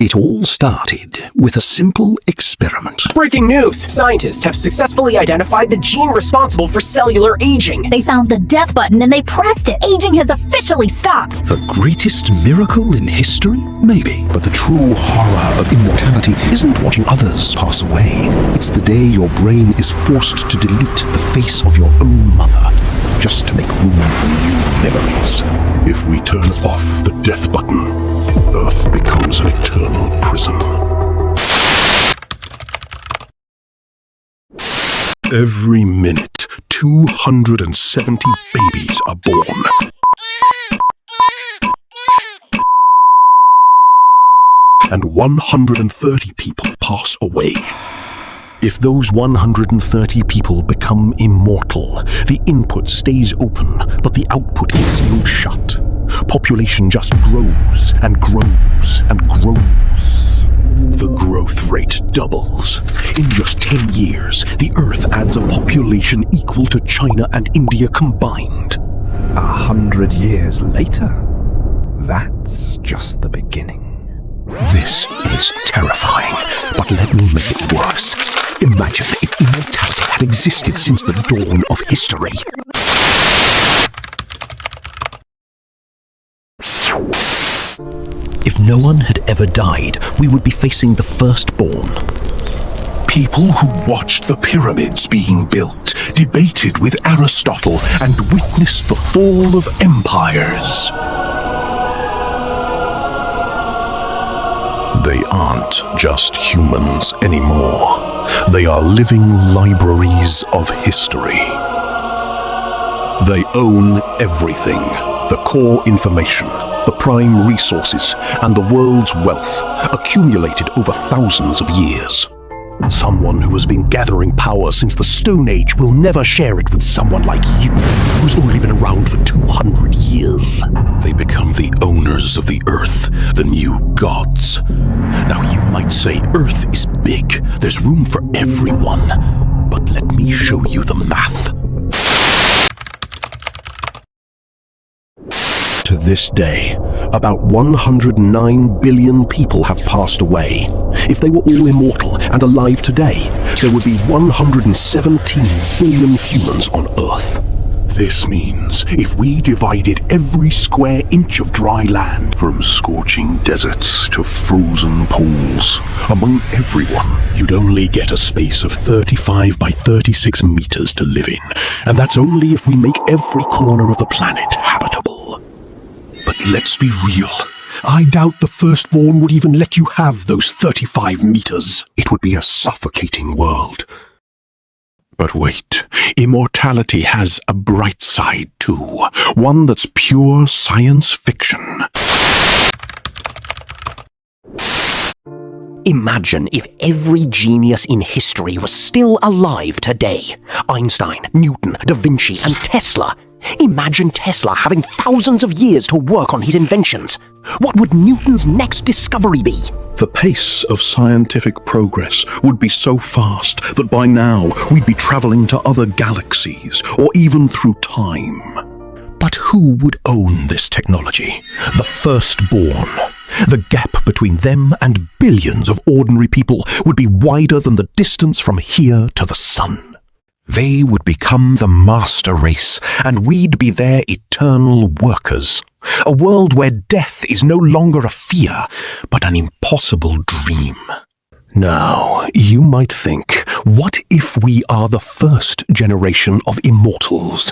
It all started with a simple experiment. Breaking news! Scientists have successfully identified the gene responsible for cellular aging. They found the death button and they pressed it. Aging has officially stopped. The greatest miracle in history? Maybe. But the true horror of immortality isn't watching others pass away. It's the day your brain is forced to delete the face of your own mother just to make room for new memories. If we turn off the death button, Earth becomes an eternal prison. Every minute, 270 babies are born. And 130 people pass away. If those 130 people become immortal, the input stays open, but the output is sealed shut. Population just grows and grows and grows. The growth rate doubles. In just 10 years, the Earth adds a population equal to China and India combined. 100 years later, that's just the beginning. This is terrifying, but let me make it worse. Imagine if immortality had existed since the dawn of history. If no one had ever died, we would be facing the firstborn. People who watched the pyramids being built, debated with Aristotle, and witnessed the fall of empires. They aren't just humans anymore. They are living libraries of history. They own everything, the core information, the prime resources, and the world's wealth, accumulated over thousands of years. Someone who has been gathering power since the Stone Age will never share it with someone like you, who's only been around for 200 years. They become the owners of the Earth, the new gods. Now you might say Earth is big, there's room for everyone, but let me show you the math. To this day, about 109 billion people have passed away. If they were all immortal and alive today, there would be 117 billion humans on Earth. This means if we divided every square inch of dry land, from scorching deserts to frozen pools, among everyone, you'd only get a space of 35 by 36 meters to live in. And that's only if we make every corner of the planet habitable. But let's be real. I doubt the firstborn would even let you have those 35 meters. It would be a suffocating world. But wait, immortality has a bright side too. One that's pure science fiction. Imagine if every genius in history was still alive today. Einstein, Newton, Da Vinci, and Tesla. Imagine Tesla having thousands of years to work on his inventions. What would Newton's next discovery be? The pace of scientific progress would be so fast that by now we'd be traveling to other galaxies or even through time. But who would own this technology? The firstborn. The gap between them and billions of ordinary people would be wider than the distance from here to the sun. They would become the master race, and we'd be their eternal workers. A world where death is no longer a fear, but an impossible dream. Now, you might think, what if we are the first generation of immortals?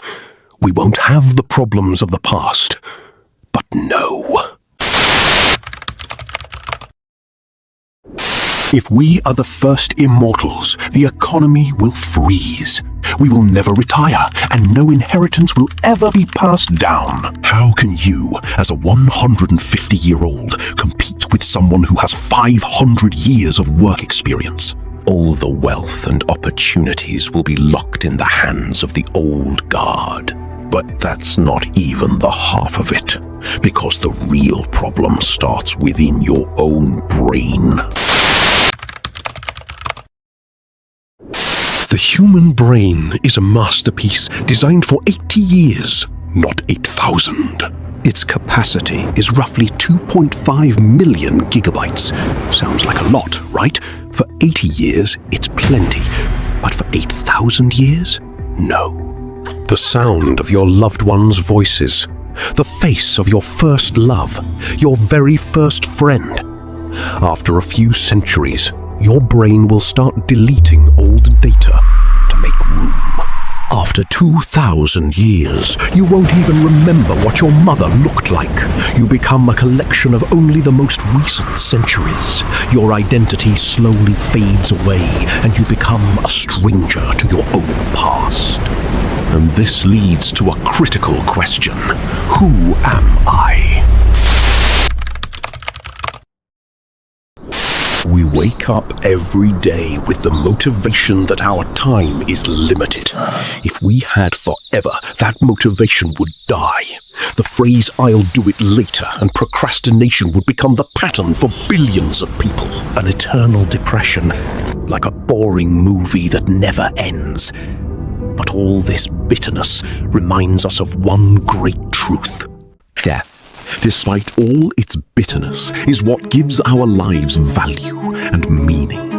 We won't have the problems of the past. But no. If we are the first immortals, the economy will freeze. We will never retire, and no inheritance will ever be passed down. How can you, as a 150-year-old, compete with someone who has 500 years of work experience? All the wealth and opportunities will be locked in the hands of the old guard. But that's not even the half of it, because the real problem starts within your own brain. The human brain is a masterpiece designed for 80 years. not 8,000. Its capacity is roughly 2.5 million gigabytes. Sounds like a lot, right? For 80 years, it's plenty. But for 8,000 years? No. The sound of your loved ones' voices, the face of your first love, your very first friend. After a few centuries, your brain will start deleting old data to make room. After 2,000 years, you won't even remember what your mother looked like. You become a collection of only the most recent centuries. Your identity slowly fades away, and you become a stranger to your own past. And this leads to a critical question. Who am I? We wake up every day with the motivation that our time is limited. If we had forever, that motivation would die. The phrase, "I'll do it later," and procrastination would become the pattern for billions of people. An eternal depression, like a boring movie that never ends. But all this bitterness reminds us of one great truth. Death, despite all its bitterness, is what gives our lives value and meaning.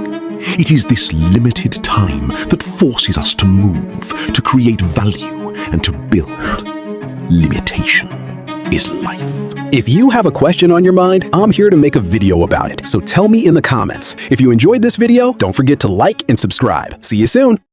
It is this limited time that forces us to move, to create value, and to build. Limitation is life. If you have a question on your mind, I'm here to make a video about it. So tell me in the comments. If you enjoyed this video, don't forget to like and subscribe. See you soon.